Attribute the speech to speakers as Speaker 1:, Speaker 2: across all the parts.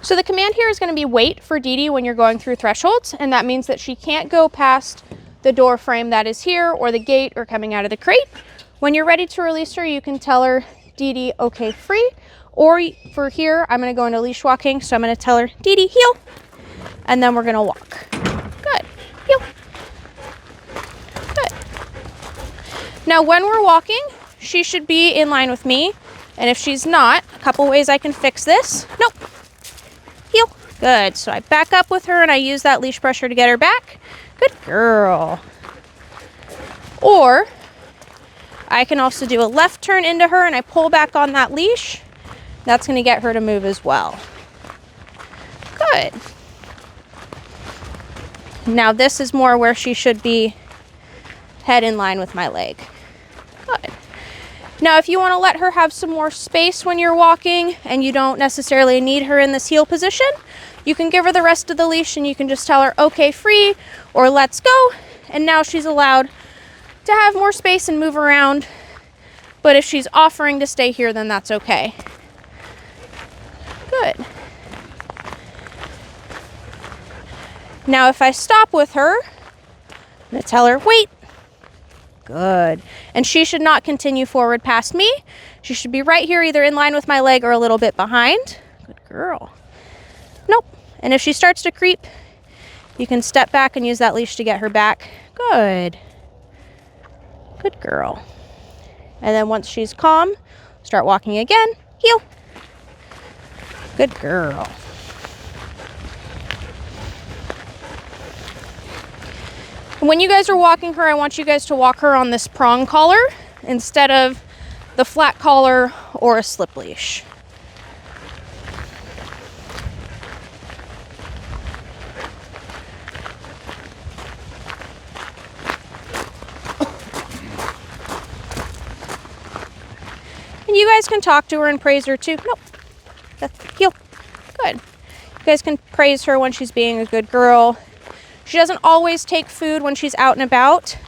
Speaker 1: So the command here is going to be wait for Deedee when you're going through thresholds, and that means that she can't go past the door frame that is here or the gate or coming out of the crate. When you're ready to release her, you can tell her, Deedee, okay, free. Or for here, I'm going to go into leash walking, so I'm going to tell her, Deedee, heel, and then we're going to walk. Good, heel. Good. Now when we're walking, she should be in line with me, and if she's not, a couple ways I can fix this. Nope. Heel. Good. So I back up with her and I use that leash pressure to get her back. Good girl. Or I can also do a left turn into her and I pull back on that leash. That's going to get her to move as well. Good. Now this is more where she should be head in line with my leg. Good. Now, if you want to let her have some more space when you're walking and you don't necessarily need her in this heel position, you can give her the rest of the leash and you can just tell her, okay, free, or let's go. And now she's allowed to have more space and move around. But if she's offering to stay here, then that's okay. Good. Now, if I stop with her, I'm going to tell her, wait. Good. And she should not continue forward past me. She should be right here, either in line with my leg or a little bit behind. Good girl. Nope. And if she starts to creep, you can step back and use that leash to get her back. Good. Good girl. And then once she's calm, start walking again. Heel. Good girl. When you guys are walking her, I want you guys to walk her on this prong collar instead of the flat collar or a slip leash. And you guys can talk to her and praise her too. Nope. That's heel. Good. You guys can praise her when she's being a good girl. She doesn't always take food when she's out and about,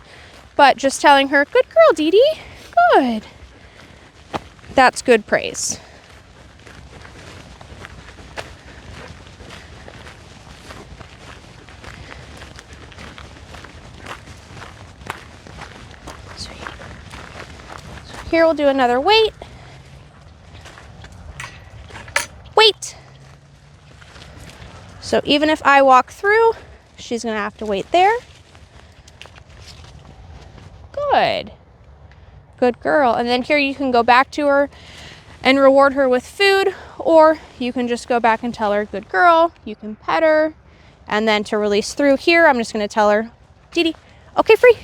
Speaker 1: but just telling her, good girl, Deedee, good. That's good praise. So here we'll do another wait. Wait. So even if I walk through, she's going to have to wait there. Good. Good girl. And then here you can go back to her and reward her with food, or you can just go back and tell her, good girl. You can pet her. And then to release through here, I'm just going to tell her, Deedee, okay, free.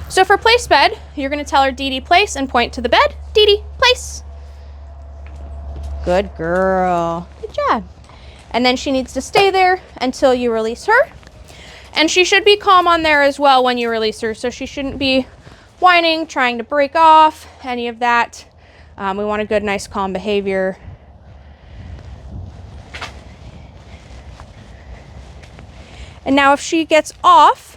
Speaker 1: So for place bed, you're going to tell her Deedee place and point to the bed. Deedee place. Good girl. Good job. And then she needs to stay there until you release her. And she should be calm on there as well when you release her. So she shouldn't be whining, trying to break off, any of that. We want a good, nice, calm behavior. And now if she gets off,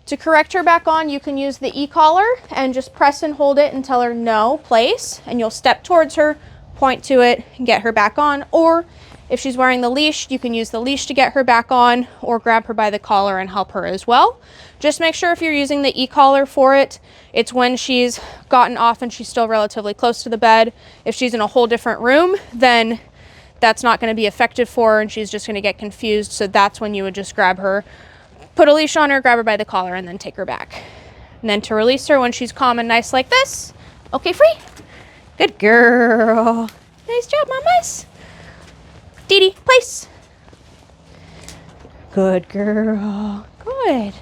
Speaker 1: to correct her back on, you can use the e-collar and just press and hold it and tell her no, place. And you'll step towards her, point to it, and get her back on. Or if she's wearing the leash, you can use the leash to get her back on, or grab her by the collar and help her as well. Just make sure if you're using the e-collar for it, it's when she's gotten off and she's still relatively close to the bed. If she's in a whole different room, then that's not going to be effective for her and she's just going to get confused. So that's when you would just grab her, put a leash on her, grab her by the collar, and then take her back. And then to release her when she's calm and nice like this. Okay, free. Good girl. Nice job, mamas. Deedee, place. Good girl. Good.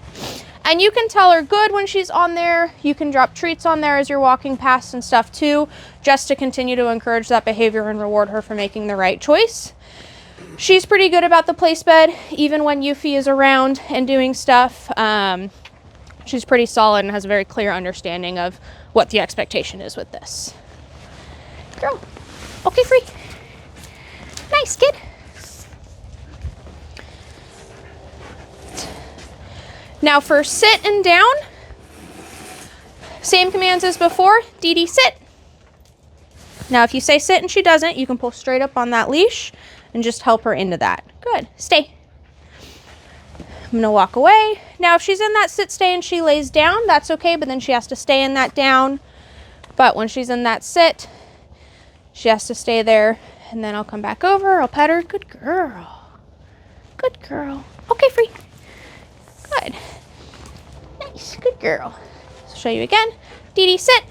Speaker 1: And you can tell her good when she's on there. You can drop treats on there as you're walking past and stuff too, just to continue to encourage that behavior and reward her for making the right choice. She's pretty good about the place bed, even when Yuffie is around and doing stuff. She's pretty solid and has a very clear understanding of what the expectation is with this. Girl. Okay, free. Nice, kid. Now for sit and down, same commands as before. Deedee, sit. Now, if you say sit and she doesn't, you can pull straight up on that leash and just help her into that. Good. Stay. I'm going to walk away. Now, if she's in that sit, stay, and she lays down, that's okay, but then she has to stay in that down. But when she's in that sit, she has to stay there, and then I'll come back over. I'll pet her. Good girl. Good girl. Okay, free. Good. Nice. Good girl. So show you again. Deedee, sit.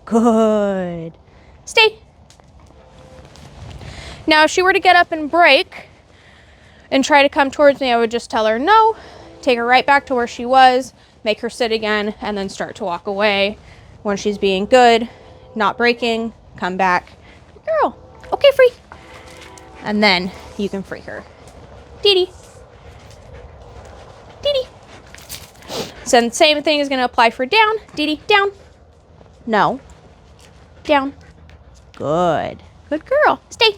Speaker 1: Good. Stay. Now, if she were to get up and break and try to come towards me, I would just tell her no, take her right back to where she was, make her sit again, and then start to walk away. When she's being good, not breaking, come back. Good girl. Okay, free. And then you can free her. Deedee. Deedee. So the same thing is going to apply for down. Deedee, down. No. Down. Good. Good girl. Stay.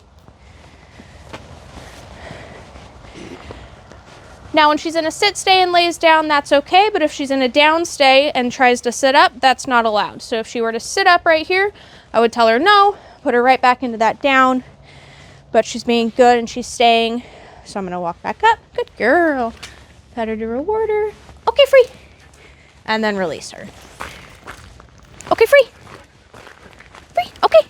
Speaker 1: Now, when she's in a sit, stay, and lays down, that's okay. But if she's in a down, stay, and tries to sit up, that's not allowed. So if she were to sit up right here, I would tell her no, put her right back into that down. But she's being good and she's staying. So I'm going to walk back up. Good girl. Pet her to reward her. Okay, free. And then release her. Okay, free. Free. Okay.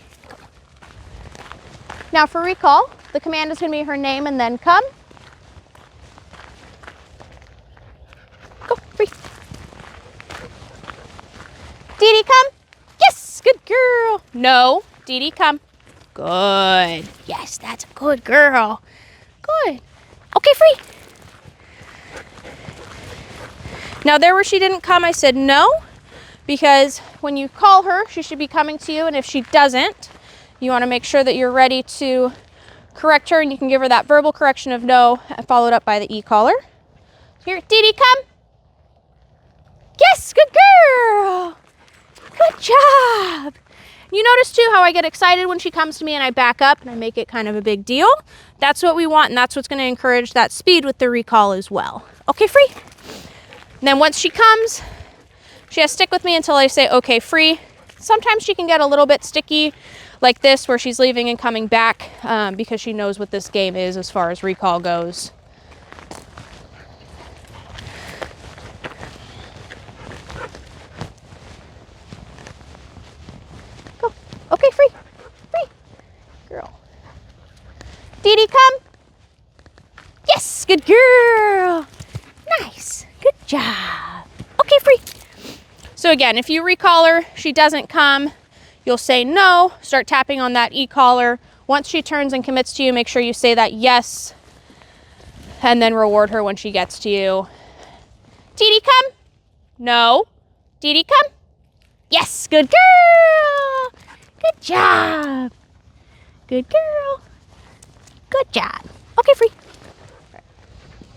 Speaker 1: Now for recall, the command is going to be her name and then come. Go, free. Deedee, come. Yes, good girl. No, Deedee, come. Good. Yes, that's a good girl. Good. Okay, free. Now there where she didn't come, I said no, because when you call her, she should be coming to you, and if she doesn't, you want to make sure that you're ready to correct her, and you can give her that verbal correction of no, followed up by the e-collar. Here, Deedee, come. Yes, good girl. Good job. You notice too how I get excited when she comes to me and I back up and I make it kind of a big deal. That's what we want, and that's what's going to encourage that speed with the recall as well. Okay, free. And then once she comes, she has to stick with me until I say okay, free. Sometimes she can get a little bit sticky like this where she's leaving and coming back because she knows what this game is as far as recall goes. Go. Okay, free. Free. Girl. Deedee, come. Yes, good girl. Nice. Good job. Okay, free. So again, if you recall her, she doesn't come, you'll say no, start tapping on that e-collar. Once she turns and commits to you, make sure you say that yes, and then reward her when she gets to you. Deedee, come. No. Deedee, come. Yes, good girl. Good job. Good girl. Good job. Okay, free.